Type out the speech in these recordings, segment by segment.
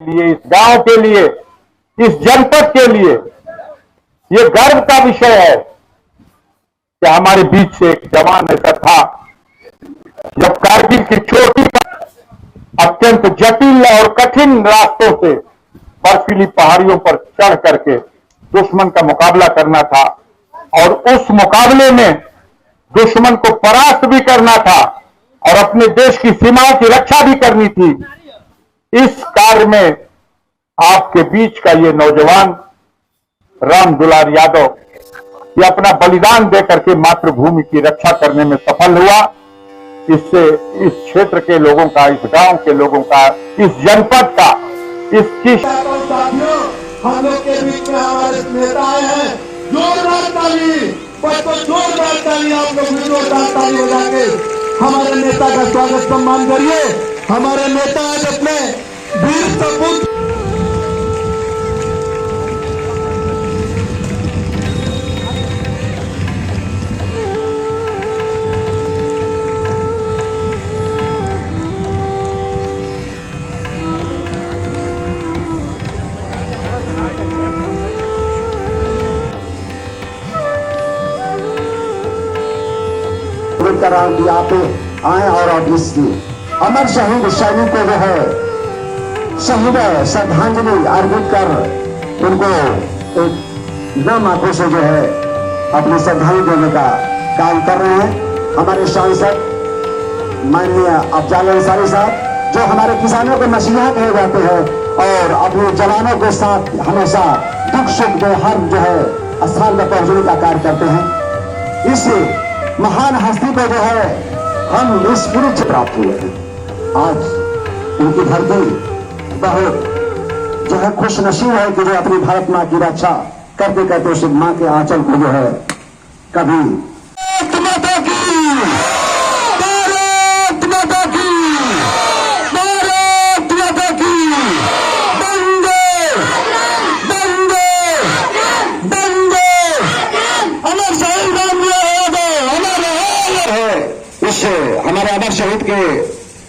लिए, इस गांव के लिए, इस जनपद के लिए ये गर्व का विषय है कि हमारे बीच से एक जवान ऐसा था जब कारगिल की चोटी पर अत्यंत जटिल और कठिन रास्तों से बर्फीली पहाड़ियों पर चढ़ करके दुश्मन का मुकाबला करना था और उस मुकाबले में दुश्मन को परास्त भी करना था और अपने देश की सीमाओं की रक्षा भी करनी थी। इस कार्य में आपके बीच का ये नौजवान राम दुलार यादव ये अपना बलिदान देकर के मातृभूमि की रक्षा करने में सफल हुआ। इससे इस क्षेत्र के लोगों का, इस गांव के लोगों का, इस जनपद का, इसकी साथियों, हम लोग के बीच में हमारे नेता आए हैं। जोरदार ताली, बच्चों जोरदार ताली, आप लोग भी जोरदार ताली बजा के हमारे नेता का स्वागत सम्मान करिए। हमारे नेता आज अपने वीर सपूत यहाँ पे आए और अब इसकी अमर शहीद सैनिक को जो है शहीद श्रद्धांजलि अर्पित कर उनको एक नम आंखों से जो है अपनी श्रद्धांजलि देने का काम कर रहे हैं। हमारे सांसद माननीय अफजाल अंसारी साहब जो हमारे किसानों के मसीहा कहे जाते हैं और अपने जवानों के साथ हमेशा दुख सुख में हर जो है स्थान पर पहुंचने का कार्य करते हैं। इस महान हस्ती को जो है हम इस पूरी प्राप्त हुए हैं। आज उनकी धरती बहुत जो है खुश नसीब है कि जो अपनी भारत माँ की रक्षा करते करते उस माँ के आंचल को जो है कभी हमारे अमर शहीद के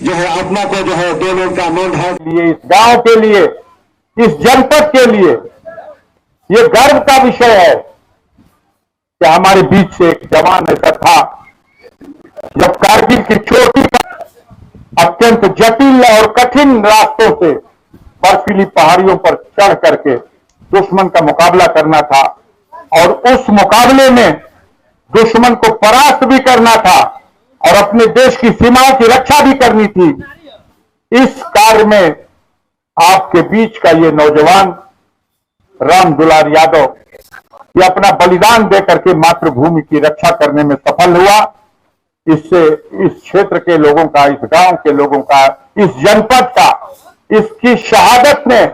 जो है आत्मा को जो है दो लोग का मोल भाव लिए, इस गांव के लिए, इस जनपद के लिए ये गर्व का विषय है कि हमारे बीच से एक जवान ऐसा था जब कारगिल की चोटी पर अत्यंत जटिल और कठिन रास्तों से बर्फीली पहाड़ियों पर चढ़ करके दुश्मन का मुकाबला करना था और उस मुकाबले में दुश्मन को परास्त भी करना था और अपने देश की सीमाओं की रक्षा भी करनी थी। इस कार्य में आपके बीच का ये नौजवान राम दुलार यादव ये अपना बलिदान देकर के मातृभूमि की रक्षा करने में सफल हुआ। इससे इस क्षेत्र के लोगों का, इस गांव के लोगों का, इस जनपद का, इसकी शहादत ने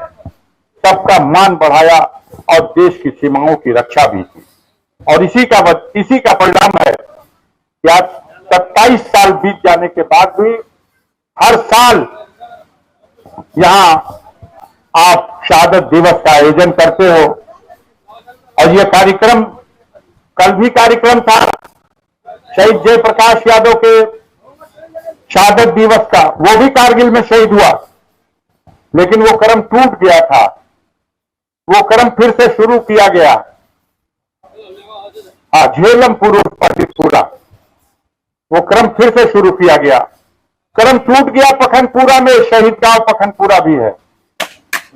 सबका मान बढ़ाया और देश की सीमाओं की रक्षा भी की। और इसी का परिणाम है कि आज 27 साल बीत जाने के बाद भी हर साल यहां आप शहादत दिवस का आयोजन करते हो और यह कार्यक्रम कल भी कार्यक्रम था शहीद जयप्रकाश यादव के शहादत दिवस का, वो भी कारगिल में शहीद हुआ लेकिन वो क्रम टूट गया था। वो क्रम फिर से शुरू किया गया। झेलमपुर पूरा वो क्रम फिर से शुरू किया गया। क्रम टूट गया पखनपुरा में, शहीद गांव पखनपुरा भी है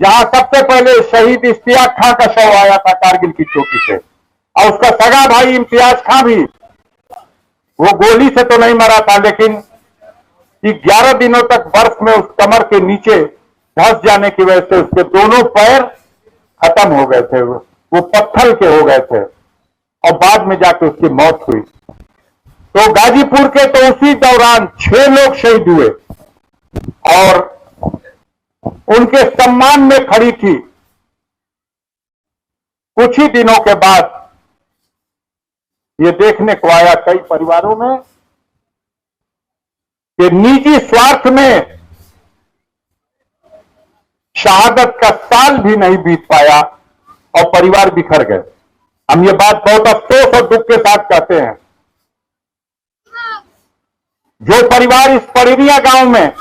जहां सबसे पहले शहीद इश्तियाक खां का शव आया था कारगिल की चौकी से और उसका सगा भाई इम्तियाज खां भी, वो गोली से तो नहीं मरा था लेकिन 11 दिनों तक बर्फ में उस कमर के नीचे धंस जाने की वजह से उसके दोनों पैर खत्म हो गए थे, वो पत्थर के हो गए थे और बाद में जाकर उसकी मौत हुई। तो गाजीपुर के तो उसी दौरान 6 लोग शहीद हुए और उनके सम्मान में खड़ी थी। कुछ ही दिनों के बाद ये देखने को आया कई परिवारों में कि निजी स्वार्थ में शहादत का साल भी नहीं बीत पाया और परिवार बिखर गए। हम ये बात बहुत अफसोस और दुख के साथ कहते हैं। जो परिवार इस पड़ेरिया गांव में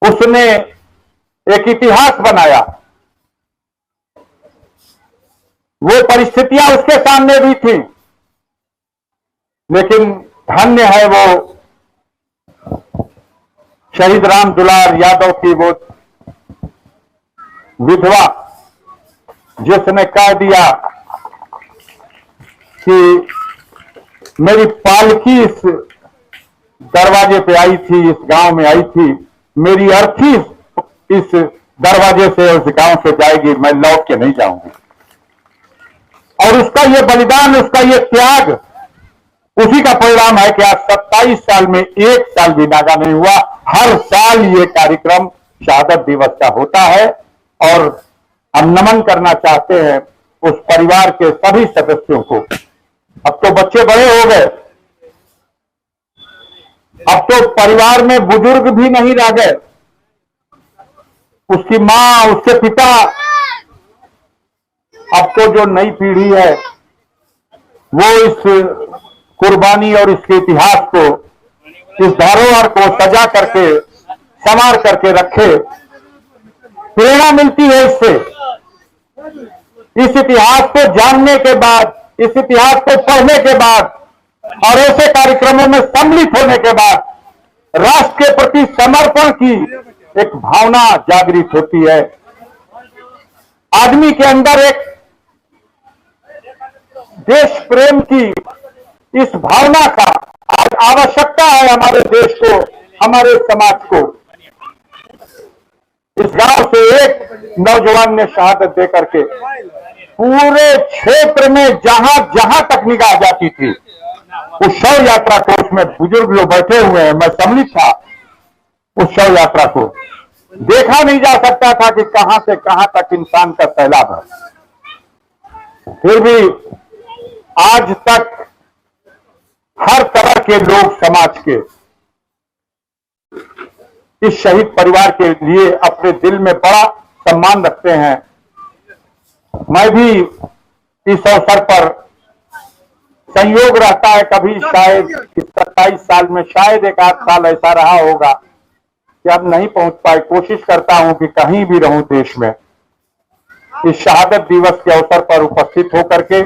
उसने एक इतिहास बनाया। वो परिस्थितियां उसके सामने भी थी, लेकिन धन्य है वो शहीद राम दुलार यादव की वो विधवा, जिसने कह दिया कि मेरी पालकी इस दरवाजे पे आई थी, इस गांव में आई थी, मेरी अर्थी इस दरवाजे से उस गांव से जाएगी, मैं लौट के नहीं जाऊंगी। और उसका ये बलिदान, उसका ये त्याग, उसी का परिणाम है कि आज 27 साल में एक साल भी नागा नहीं हुआ। हर साल ये कार्यक्रम शहादत दिवस का होता है और हम नमन करना चाहते हैं उस परिवार के सभी सदस्यों को। अब तो बच्चे बड़े हो गए, अब तो परिवार में बुजुर्ग भी नहीं रह गए। उसकी मां, उसके पिता, अब तो जो नई पीढ़ी है वो इस कुर्बानी और इसके इतिहास को, इस धरोहर को सजा करके, संवार करके रखे। प्रेरणा मिलती है इससे। इस इतिहास को जानने के बाद, इस इतिहास को पढ़ने के बाद और ऐसे कार्यक्रमों में सम्मिलित होने के बाद राष्ट्र के प्रति समर्पण की एक भावना जागृत होती है। आदमी के अंदर एक देश प्रेम की इस भावना का आवश्यकता है हमारे देश को, हमारे समाज को। इस गांव से एक नौजवान ने शहादत दे करके पूरे क्षेत्र में जहां जहां तक निगाह जाती थी, उस शव यात्रा को, उसमें बुजुर्ग लोग बैठे हुए हैं, मैं सम्मिलित था, उस शव यात्रा को देखा नहीं जा सकता था कि कहां से कहां तक इंसान का सैलाब है। फिर भी आज तक हर तरह के लोग समाज के इस शहीद परिवार के लिए अपने दिल में बड़ा सम्मान रखते हैं। मैं भी इस अवसर पर संयोग रहता है, कभी शायद इस 27 साल में शायद एक आध साल ऐसा रहा होगा कि अब नहीं पहुंच पाए। कोशिश करता हूं कि कहीं भी रहूं देश में, इस शहादत दिवस के अवसर पर उपस्थित होकर के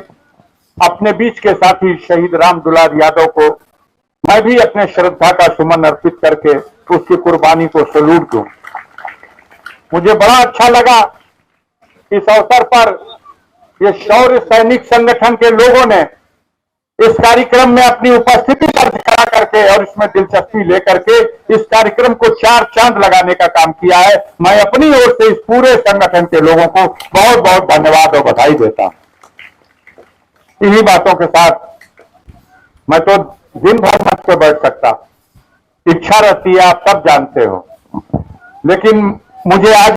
अपने बीच के साथी शहीद राम दुलार यादव को मैं भी अपने श्रद्धा का सुमन अर्पित करके उसकी कुर्बानी को सैल्यूट दूं। मुझे बड़ा अच्छा लगा इस अवसर पर ये शौर्य सैनिक संगठन के लोगों ने इस कार्यक्रम में अपनी उपस्थिति दर्ज करा करके और इसमें दिलचस्पी लेकर के इस कार्यक्रम को 4 चांद लगाने का काम किया है। मैं अपनी ओर से इस पूरे संगठन के लोगों को बहुत बहुत धन्यवाद और बधाई देता हूं। इन्हीं बातों के साथ मैं तो दिन भर मंच पे बैठ सकता, इच्छा रहती है, आप सब जानते हो, लेकिन मुझे आज